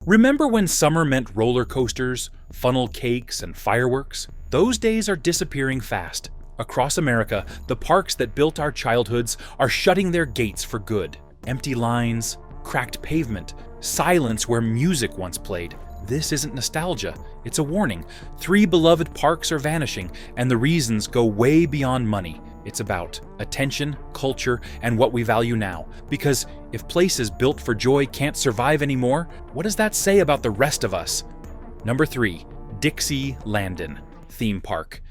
Remember when summer meant roller coasters, funnel cakes, and fireworks? Those days are disappearing fast. Across America, the parks that built our childhoods are shutting their gates for good. Empty lines, cracked pavement, silence where music once played. This isn't nostalgia, it's a warning. 3 beloved parks are vanishing, and the reasons go way beyond money. It's about attention, culture, and what we value now. Because if places built for joy can't survive anymore, what does that say about the rest of us? Number 3, Dixielandon Theme Park.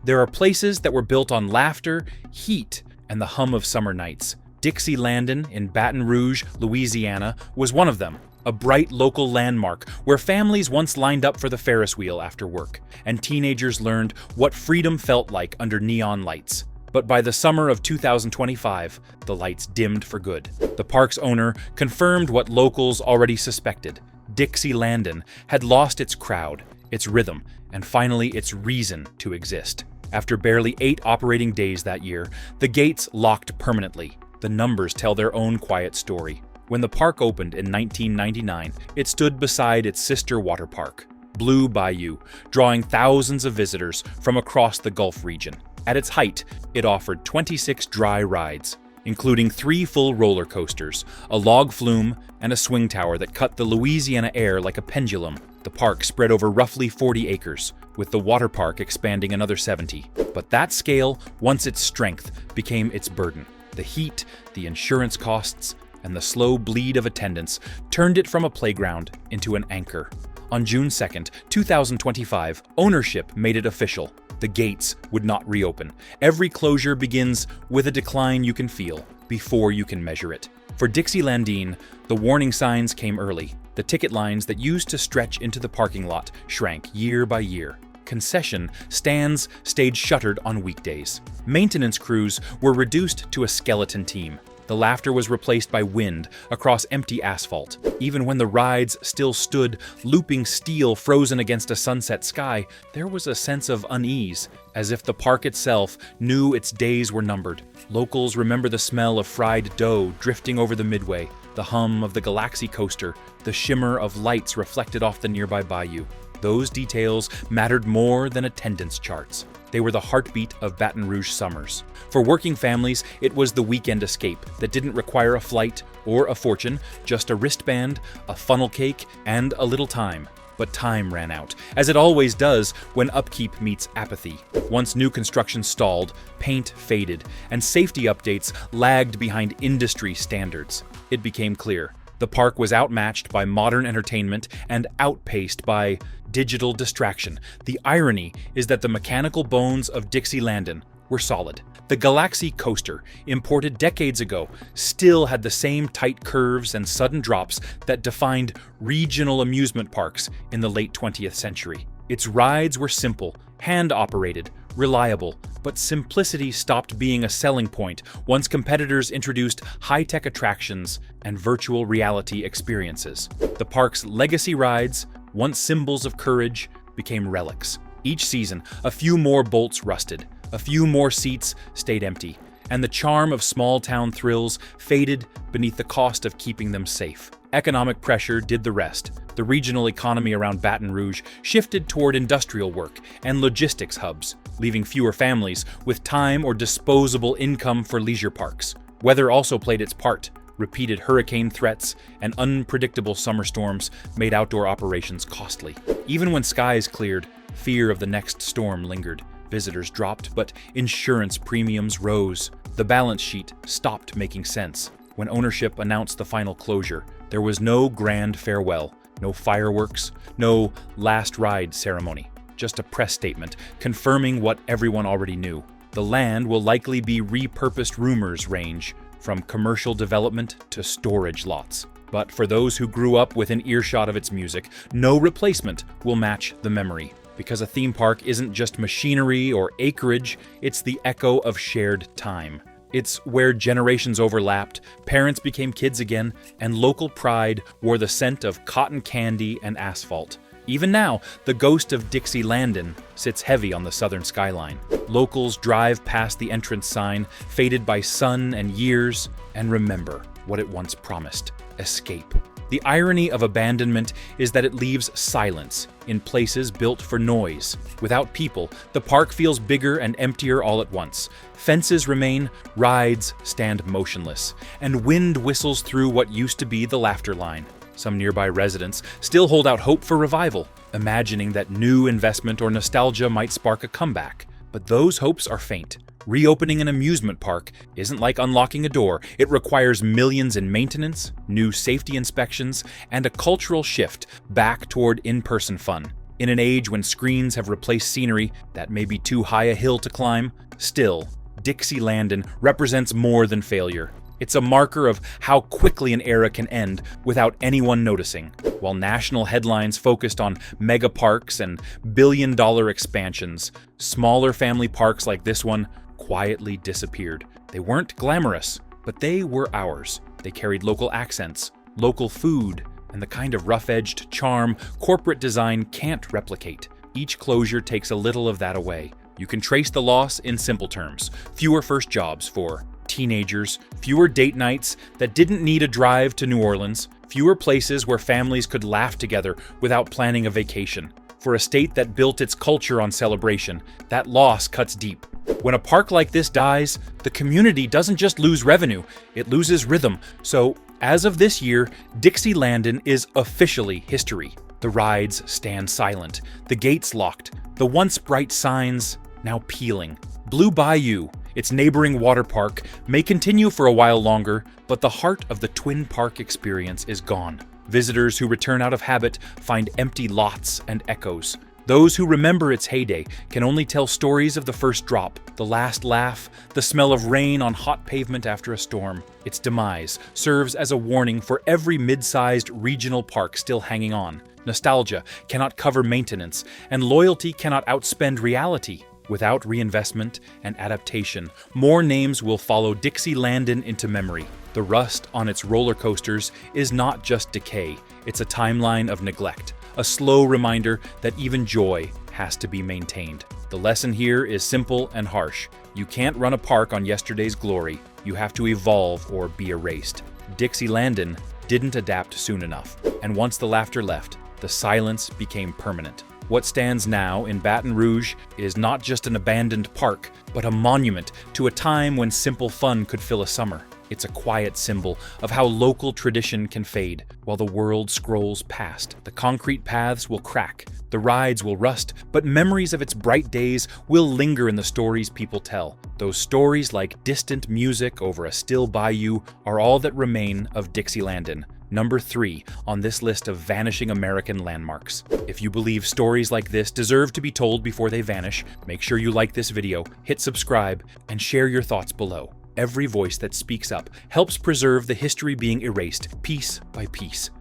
There are places that were built on laughter, heat, and the hum of summer nights. Dixielandon in Baton Rouge, Louisiana, was one of them. A bright local landmark where families once lined up for the Ferris wheel after work, and teenagers learned what freedom felt like under neon lights. But by the summer of 2025, the lights dimmed for good. The park's owner confirmed what locals already suspected. Dixielandon had lost its crowd, its rhythm, and finally its reason to exist. After barely 8 operating days that year, the gates locked permanently. The numbers tell their own quiet story. When the park opened in 1999, it stood beside its sister water park, Blue Bayou, drawing thousands of visitors from across the Gulf region. At its height, it offered 26 dry rides, including 3 full roller coasters, a log flume, and a swing tower that cut the Louisiana air like a pendulum. The park spread over roughly 40 acres, with the water park expanding another 70. But that scale, once its strength, became its burden. The heat, the insurance costs, and the slow bleed of attendance turned it from a playground into an anchor. On June 2nd, 2025, ownership made it official. The gates would not reopen. Every closure begins with a decline you can feel before you can measure it. For Dixielandon, the warning signs came early. The ticket lines that used to stretch into the parking lot shrank year by year. Concession stands stayed shuttered on weekdays. Maintenance crews were reduced to a skeleton team. The laughter was replaced by wind across empty asphalt. Even when the rides still stood, looping steel frozen against a sunset sky, there was a sense of unease, as if the park itself knew its days were numbered. Locals remember the smell of fried dough drifting over the midway, the hum of the Galaxy coaster, the shimmer of lights reflected off the nearby bayou. Those details mattered more than attendance charts. They were the heartbeat of Baton Rouge summers. For working families, it was the weekend escape that didn't require a flight or a fortune, just a wristband, a funnel cake, and a little time. But time ran out, as it always does when upkeep meets apathy. Once new construction stalled, paint faded, and safety updates lagged behind industry standards. It became clear. The park was outmatched by modern entertainment and outpaced by digital distraction. The irony is that the mechanical bones of Dixielandon were solid. The Galaxy coaster, imported decades ago, still had the same tight curves and sudden drops that defined regional amusement parks in the late 20th century. Its rides were simple, hand-operated, reliable, but simplicity stopped being a selling point once competitors introduced high-tech attractions and virtual reality experiences. The park's legacy rides, once symbols of courage, became relics. Each season, a few more bolts rusted, a few more seats stayed empty, and the charm of small-town thrills faded beneath the cost of keeping them safe. Economic pressure did the rest. The regional economy around Baton Rouge shifted toward industrial work and logistics hubs, leaving fewer families with time or disposable income for leisure parks. Weather also played its part. Repeated hurricane threats and unpredictable summer storms made outdoor operations costly. Even when skies cleared, fear of the next storm lingered. Visitors dropped, but insurance premiums rose. The balance sheet stopped making sense. When ownership announced the final closure, there was no grand farewell, no fireworks, no last ride ceremony. Just a press statement confirming what everyone already knew. The land will likely be repurposed rumors range from commercial development to storage lots. But for those who grew up within earshot of its music, no replacement will match the memory. Because a theme park isn't just machinery or acreage, it's the echo of shared time. It's where generations overlapped, parents became kids again, and local pride wore the scent of cotton candy and asphalt. Even now, the ghost of Dixielandon sits heavy on the southern skyline. Locals drive past the entrance sign, faded by sun and years, and remember what it once promised: escape. The irony of abandonment is that it leaves silence in places built for noise. Without people, the park feels bigger and emptier all at once. Fences remain, rides stand motionless, and wind whistles through what used to be the laughter line. Some nearby residents still hold out hope for revival, imagining that new investment or nostalgia might spark a comeback. But those hopes are faint. Reopening an amusement park isn't like unlocking a door. It requires millions in maintenance, new safety inspections, and a cultural shift back toward in-person fun. In an age when screens have replaced scenery that may be too high a hill to climb, still, Dixielandin represents more than failure. It's a marker of how quickly an era can end without anyone noticing. While national headlines focused on mega parks and billion-dollar expansions, smaller family parks like this one quietly disappeared. They weren't glamorous, but they were ours. They carried local accents, local food, and the kind of rough-edged charm corporate design can't replicate. Each closure takes a little of that away. You can trace the loss in simple terms: fewer first jobs for teenagers, fewer date nights that didn't need a drive to New Orleans, fewer places where families could laugh together without planning a vacation. For a state that built its culture on celebration, that loss cuts deep. When a park like this dies, the community doesn't just lose revenue, it loses rhythm. So, as of this year, Dixielandin is officially history. The rides stand silent, the gates locked, the once bright signs now peeling. Blue Bayou, its neighboring water park, may continue for a while longer, but the heart of the Twin Park experience is gone. Visitors who return out of habit find empty lots and echoes. Those who remember its heyday can only tell stories of the first drop, the last laugh, the smell of rain on hot pavement after a storm. Its demise serves as a warning for every mid-sized regional park still hanging on. Nostalgia cannot cover maintenance, and loyalty cannot outspend reality. Without reinvestment and adaptation, more names will follow Dixielandin into memory. The rust on its roller coasters is not just decay, it's a timeline of neglect, a slow reminder that even joy has to be maintained. The lesson here is simple and harsh. You can't run a park on yesterday's glory. You have to evolve or be erased. Dixielandin didn't adapt soon enough, and once the laughter left, the silence became permanent. What stands now in Baton Rouge is not just an abandoned park, but a monument to a time when simple fun could fill a summer. It's a quiet symbol of how local tradition can fade while the world scrolls past. The concrete paths will crack, the rides will rust, but memories of its bright days will linger in the stories people tell. Those stories, like distant music over a still bayou, are all that remain of Dixielandin. Number 3 on this list of vanishing American landmarks. If you believe stories like this deserve to be told before they vanish, make sure you like this video, hit subscribe, and share your thoughts below. Every voice that speaks up helps preserve the history being erased piece by piece.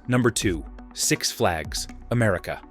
Number 2, Six Flags, America.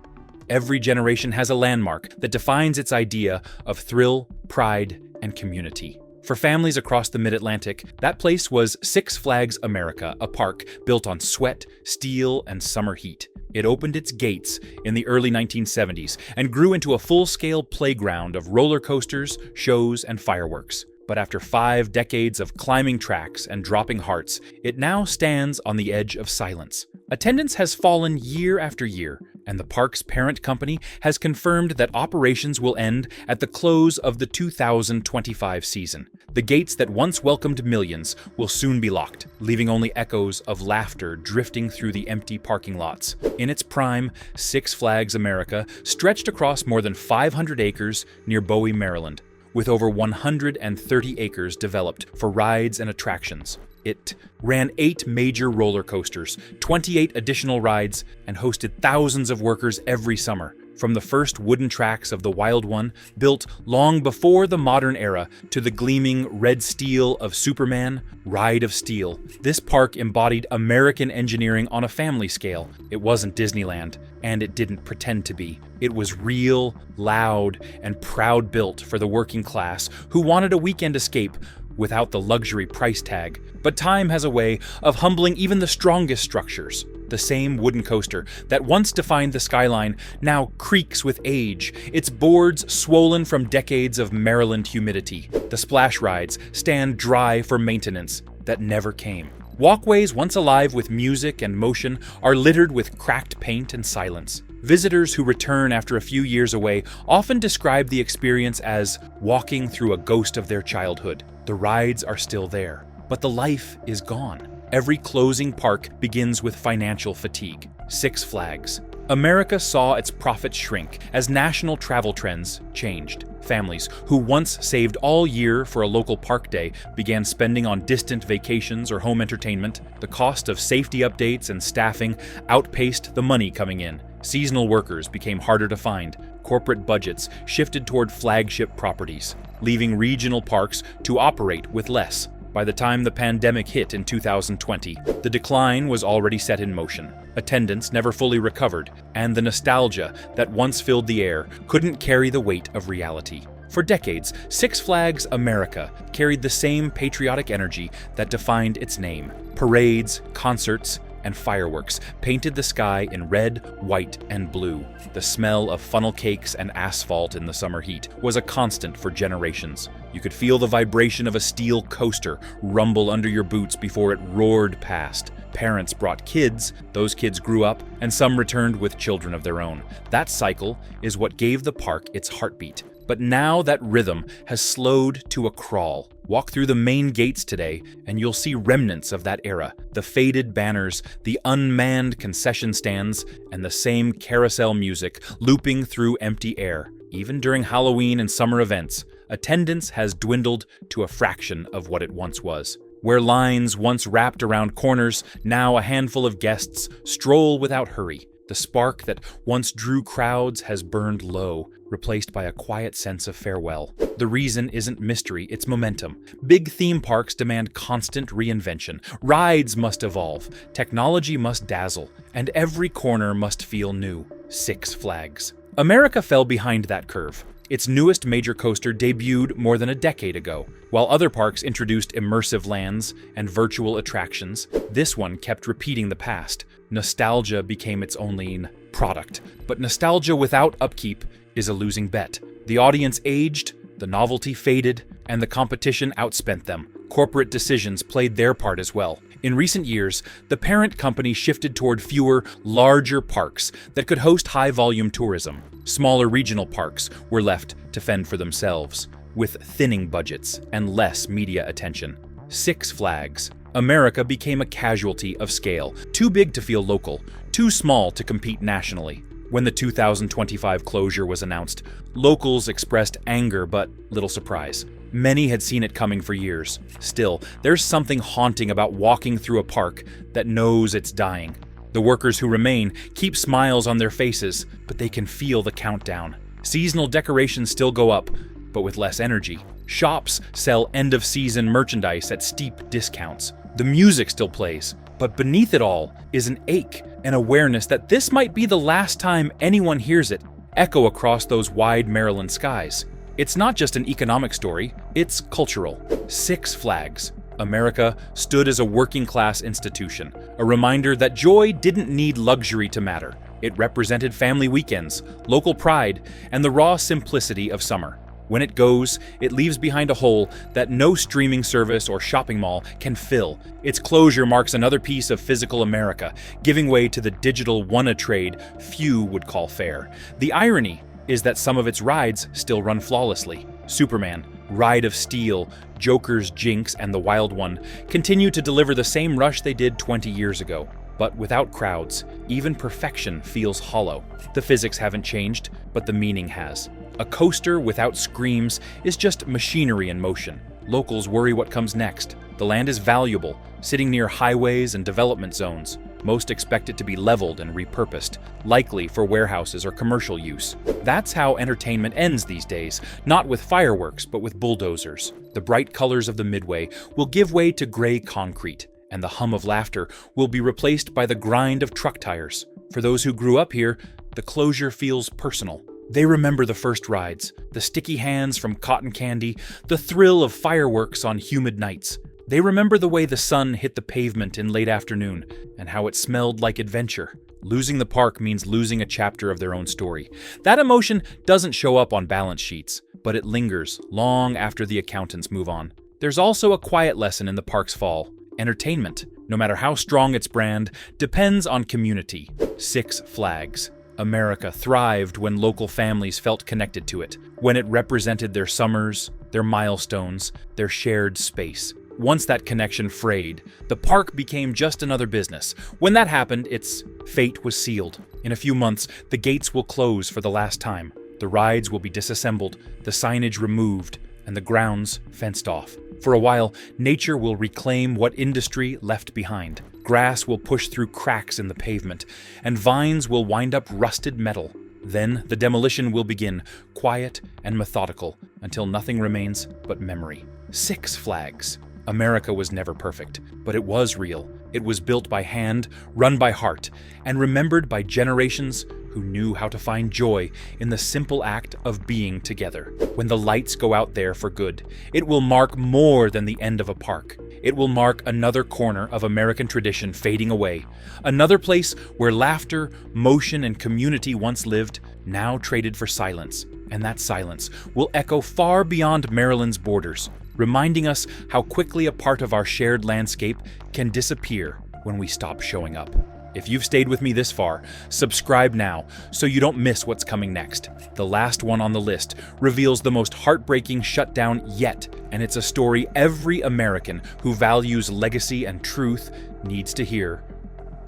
Every generation has a landmark that defines its idea of thrill, pride, and community. For families across the Mid-Atlantic, that place was Six Flags America, a park built on sweat, steel, and summer heat. It opened its gates in the early 1970s and grew into a full-scale playground of roller coasters, shows, and fireworks. But after 5 decades of climbing tracks and dropping hearts, it now stands on the edge of silence. Attendance has fallen year after year, and the park's parent company has confirmed that operations will end at the close of the 2025 season. The gates that once welcomed millions will soon be locked, leaving only echoes of laughter drifting through the empty parking lots. In its prime, Six Flags America stretched across more than 500 acres near Bowie, Maryland, with over 130 acres developed for rides and attractions. It ran 8 major roller coasters, 28 additional rides, and hosted thousands of workers every summer. From the first wooden tracks of the Wild One, built long before the modern era, to the gleaming red steel of Superman, Ride of Steel, this park embodied American engineering on a family scale. It wasn't Disneyland, and it didn't pretend to be. It was real, loud, and proud, built for the working class who wanted a weekend escape without the luxury price tag. But time has a way of humbling even the strongest structures. The same wooden coaster that once defined the skyline now creaks with age, its boards swollen from decades of Maryland humidity. The splash rides stand dry for maintenance that never came. Walkways once alive with music and motion are littered with cracked paint and silence. Visitors who return after a few years away often describe the experience as walking through a ghost of their childhood. The rides are still there, but the life is gone. Every closing park begins with financial fatigue. Six Flags. America saw its profits shrink as national travel trends changed. Families who once saved all year for a local park day began spending on distant vacations or home entertainment. The cost of safety updates and staffing outpaced the money coming in. Seasonal workers became harder to find. Corporate budgets shifted toward flagship properties, leaving regional parks to operate with less. By the time the pandemic hit in 2020, the decline was already set in motion. Attendance never fully recovered, and the nostalgia that once filled the air couldn't carry the weight of reality. For decades, Six Flags America carried the same patriotic energy that defined its name. Parades, concerts, and fireworks painted the sky in red, white, and blue. The smell of funnel cakes and asphalt in the summer heat was a constant for generations. You could feel the vibration of a steel coaster rumble under your boots before it roared past. Parents brought kids, those kids grew up, and some returned with children of their own. That cycle is what gave the park its heartbeat. But now that rhythm has slowed to a crawl. Walk through the main gates today, and you'll see remnants of that era. The faded banners, the unmanned concession stands, and the same carousel music looping through empty air. Even during Halloween and summer events, attendance has dwindled to a fraction of what it once was. Where lines once wrapped around corners, now a handful of guests stroll without hurry. The spark that once drew crowds has burned low, replaced by a quiet sense of farewell. The reason isn't mystery, it's momentum. Big theme parks demand constant reinvention. Rides must evolve, technology must dazzle, and every corner must feel new. Six Flags. America fell behind that curve. Its newest major coaster debuted more than a decade ago. While other parks introduced immersive lands and virtual attractions, this one kept repeating the past. Nostalgia became its only product. But nostalgia without upkeep is a losing bet. The audience aged, the novelty faded, and the competition outspent them. Corporate decisions played their part as well. In recent years, the parent company shifted toward fewer, larger parks that could host high-volume tourism. Smaller regional parks were left to fend for themselves, with thinning budgets and less media attention. Six Flags. America became a casualty of scale, too big to feel local, too small to compete nationally. When the 2025 closure was announced, locals expressed anger but little surprise. Many had seen it coming for years. Still, there's something haunting about walking through a park that knows it's dying. The workers who remain keep smiles on their faces, but they can feel the countdown. Seasonal decorations still go up, but with less energy. Shops sell end-of-season merchandise at steep discounts. The music still plays, but beneath it all is an ache, an awareness that this might be the last time anyone hears it echo across those wide Maryland skies. It's not just an economic story, it's cultural. Six Flags. America stood as a working-class institution, a reminder that joy didn't need luxury to matter. It represented family weekends, local pride, and the raw simplicity of summer. When it goes, it leaves behind a hole that no streaming service or shopping mall can fill. Its closure marks another piece of physical America, giving way to the digital one-a-trade few would call fair. The irony is that some of its rides still run flawlessly. Superman, Ride of Steel, Joker's Jinx, and The Wild One continue to deliver the same rush they did 20 years ago. But without crowds, even perfection feels hollow. The physics haven't changed, but the meaning has. A coaster without screams is just machinery in motion. Locals worry what comes next. The land is valuable, sitting near highways and development zones. Most expect it to be leveled and repurposed, likely for warehouses or commercial use. That's how entertainment ends these days, not with fireworks, but with bulldozers. The bright colors of the Midway will give way to gray concrete, and the hum of laughter will be replaced by the grind of truck tires. For those who grew up here, the closure feels personal. They remember the first rides, the sticky hands from cotton candy, the thrill of fireworks on humid nights. They remember the way the sun hit the pavement in late afternoon, and how it smelled like adventure. Losing the park means losing a chapter of their own story. That emotion doesn't show up on balance sheets, but it lingers long after the accountants move on. There's also a quiet lesson in the park's fall. Entertainment no matter how strong its brand, depends on community. Six Flags. America thrived when local families felt connected to it, when it represented their summers, their milestones, their shared space. Once that connection frayed, the park became just another business. When that happened, its fate was sealed. In a few months, the gates will close for the last time. The rides will be disassembled, the signage removed, and the grounds fenced off. For a while, nature will reclaim what industry left behind. Grass will push through cracks in the pavement, and vines will wind up rusted metal. Then the demolition will begin, quiet and methodical, until nothing remains but memory. Six Flags. America was never perfect, but it was real. It was built by hand, run by heart, and remembered by generations who knew how to find joy in the simple act of being together. When the lights go out there for good, it will mark more than the end of a park. It will mark another corner of American tradition fading away, another place where laughter, motion, and community once lived, now traded for silence. And that silence will echo far beyond Maryland's borders, reminding us how quickly a part of our shared landscape can disappear when we stop showing up. If you've stayed with me this far, subscribe now so you don't miss what's coming next. The last one on the list reveals the most heartbreaking shutdown yet, and it's a story every American who values legacy and truth needs to hear.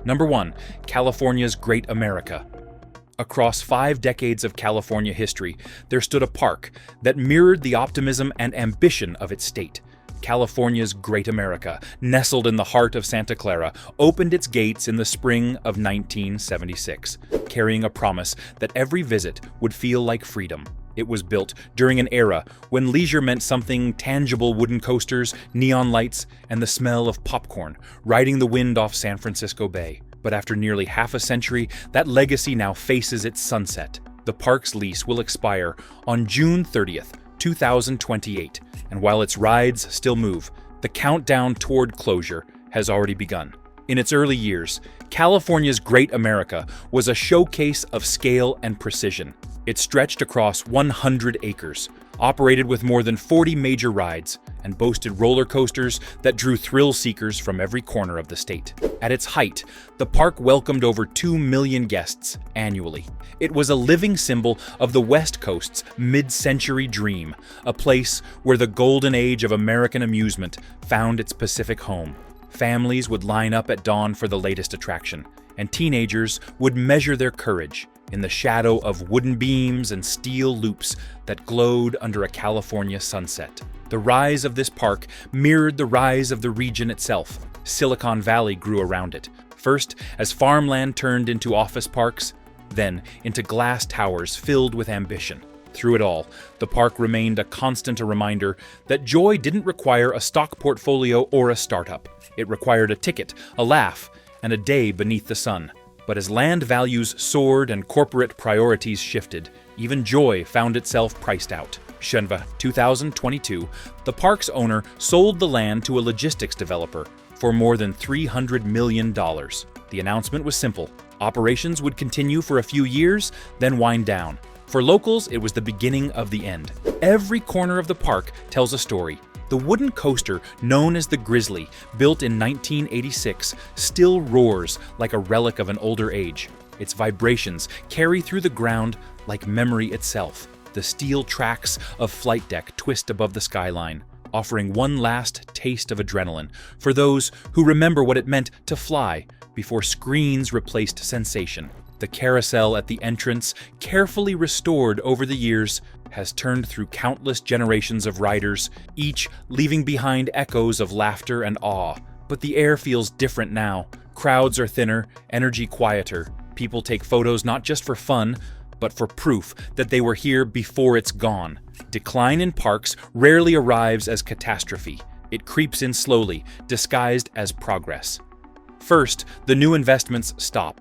Number 1, California's Great America. Across 5 decades of California history, there stood a park that mirrored the optimism and ambition of its state. California's Great America, nestled in the heart of Santa Clara, opened its gates in the spring of 1976, carrying a promise that every visit would feel like freedom. It was built during an era when leisure meant something tangible: wooden coasters, neon lights, and the smell of popcorn riding the wind off San Francisco Bay. But after nearly half a century, that legacy now faces its sunset. The park's lease will expire on June 30th, 2028, and while its rides still move, the countdown toward closure has already begun. In its early years, California's Great America was a showcase of scale and precision. It stretched across 100 acres, operated with more than 40 major rides, and boasted roller coasters that drew thrill seekers from every corner of the state. At its height, the park welcomed over 2 million guests annually. It was a living symbol of the West Coast's mid-century dream, a place where the golden age of American amusement found its Pacific home. Families would line up at dawn for the latest attraction, and teenagers would measure their courage in the shadow of wooden beams and steel loops that glowed under a California sunset. The rise of this park mirrored the rise of the region itself. Silicon Valley grew around it, first as farmland turned into office parks, then into glass towers filled with ambition. Through it all, the park remained a constant reminder that joy didn't require a stock portfolio or a startup. It required a ticket, a laugh, and a day beneath the sun. But as land values soared and corporate priorities shifted, even joy found itself priced out. Shenva, 2022, the park's owner sold the land to a logistics developer for more than $300 million. The announcement was simple. Operations would continue for a few years, then wind down. For locals, it was the beginning of the end. Every corner of the park tells a story. The wooden coaster, known as the Grizzly, built in 1986, still roars like a relic of an older age. Its vibrations carry through the ground like memory itself. The steel tracks of Flight Deck twist above the skyline, offering one last taste of adrenaline for those who remember what it meant to fly before screens replaced sensation. The carousel at the entrance, carefully restored over the years, has turned through countless generations of riders, each leaving behind echoes of laughter and awe. But the air feels different now. Crowds are thinner, energy quieter. People take photos not just for fun, but for proof that they were here before it's gone. Decline in parks rarely arrives as catastrophe. It creeps in slowly, disguised as progress. First, the new investments stop.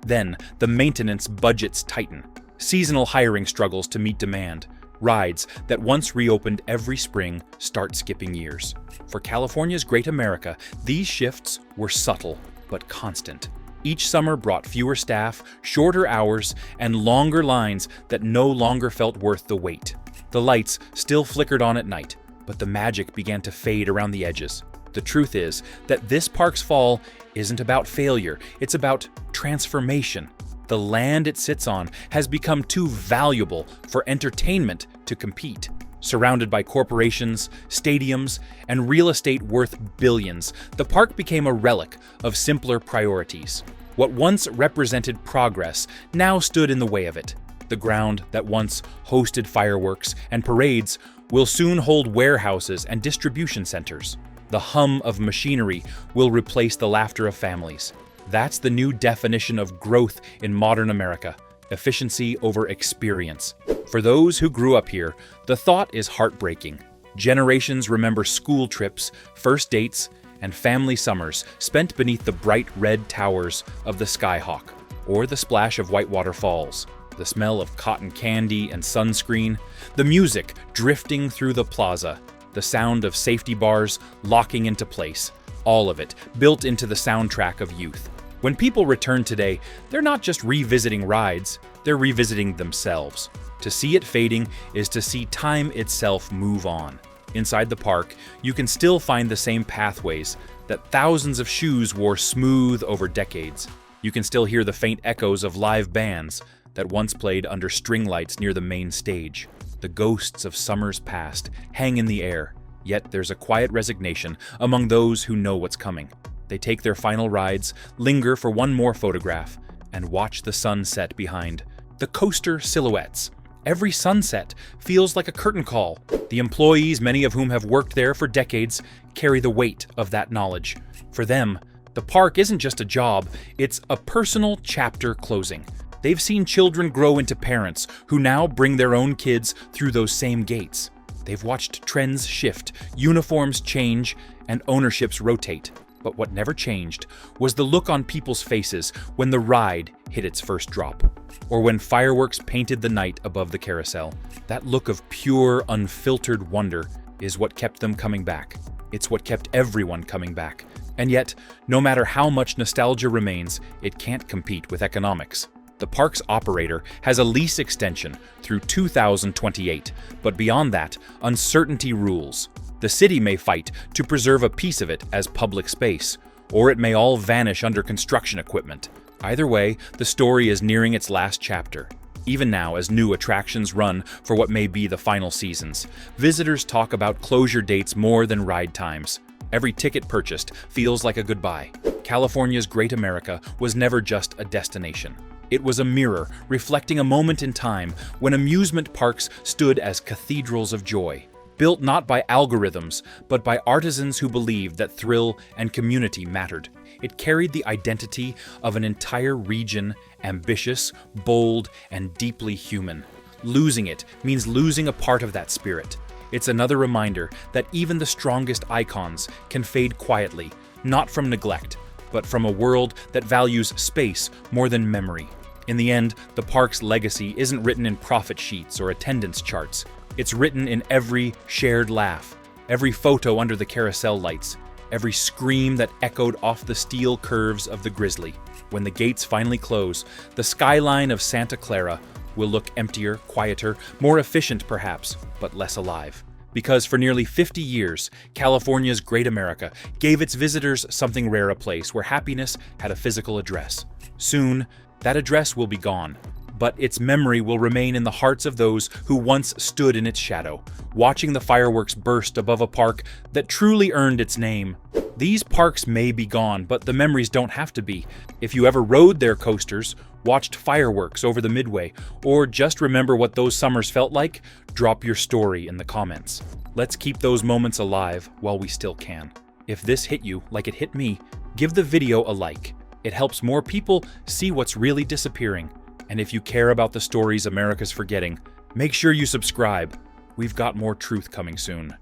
Then, the maintenance budgets tighten. Seasonal hiring struggles to meet demand. Rides that once reopened every spring start skipping years. For California's Great America, these shifts were subtle but constant. Each summer brought fewer staff, shorter hours, and longer lines that no longer felt worth the wait. The lights still flickered on at night, but the magic began to fade around the edges. The truth is that this park's fall isn't about failure, it's about transformation. The land it sits on has become too valuable for entertainment to compete. Surrounded by corporations, stadiums, and real estate worth billions, the park became a relic of simpler priorities. What once represented progress now stood in the way of it. The ground that once hosted fireworks and parades will soon hold warehouses and distribution centers. The hum of machinery will replace the laughter of families. That's the new definition of growth in modern America: efficiency over experience. For those who grew up here, the thought is heartbreaking. Generations remember school trips, first dates, and family summers spent beneath the bright red towers of the Skyhawk, or the splash of Whitewater Falls. The smell of cotton candy and sunscreen, the music drifting through the plaza, the sound of safety bars locking into place, all of it built into the soundtrack of youth. When people return today, they're not just revisiting rides, they're revisiting themselves. To see it fading is to see time itself move on. Inside the park, you can still find the same pathways that thousands of shoes wore smooth over decades. You can still hear the faint echoes of live bands that once played under string lights near the main stage. The ghosts of summers past hang in the air, yet there's a quiet resignation among those who know what's coming. They take their final rides, linger for one more photograph, and watch the sun set behind. The coaster silhouettes. Every sunset feels like a curtain call. The employees, many of whom have worked there for decades, carry the weight of that knowledge. For them, the park isn't just a job, it's a personal chapter closing. They've seen children grow into parents who now bring their own kids through those same gates. They've watched trends shift, uniforms change, and ownerships rotate. But what never changed was the look on people's faces when the ride hit its first drop, or when fireworks painted the night above the carousel. That look of pure, unfiltered wonder is what kept them coming back. It's what kept everyone coming back. And yet, no matter how much nostalgia remains, it can't compete with economics. The park's operator has a lease extension through 2028, but beyond that, uncertainty rules. The city may fight to preserve a piece of it as public space, or it may all vanish under construction equipment. Either way, the story is nearing its last chapter. Even now, as new attractions run for what may be the final seasons, visitors talk about closure dates more than ride times. Every ticket purchased feels like a goodbye. California's Great America was never just a destination. It was a mirror reflecting a moment in time when amusement parks stood as cathedrals of joy, built not by algorithms, but by artisans who believed that thrill and community mattered. It carried the identity of an entire region, ambitious, bold, and deeply human. Losing it means losing a part of that spirit. It's another reminder that even the strongest icons can fade quietly, not from neglect, but from a world that values space more than memory. In the end, the park's legacy isn't written in profit sheets or attendance charts. It's written in every shared laugh, every photo under the carousel lights, every scream that echoed off the steel curves of the Grizzly. When the gates finally close, the skyline of Santa Clara will look emptier, quieter, more efficient perhaps, but less alive. Because for nearly 50 years, California's Great America gave its visitors something rare, a place where happiness had a physical address. Soon, that address will be gone, but its memory will remain in the hearts of those who once stood in its shadow, watching the fireworks burst above a park that truly earned its name. These parks may be gone, but the memories don't have to be. If you ever rode their coasters, watched fireworks over the Midway, or just remember what those summers felt like, drop your story in the comments. Let's keep those moments alive while we still can. If this hit you like it hit me, give the video a like. It helps more people see what's really disappearing. And if you care about the stories America's forgetting, make sure you subscribe. We've got more truth coming soon.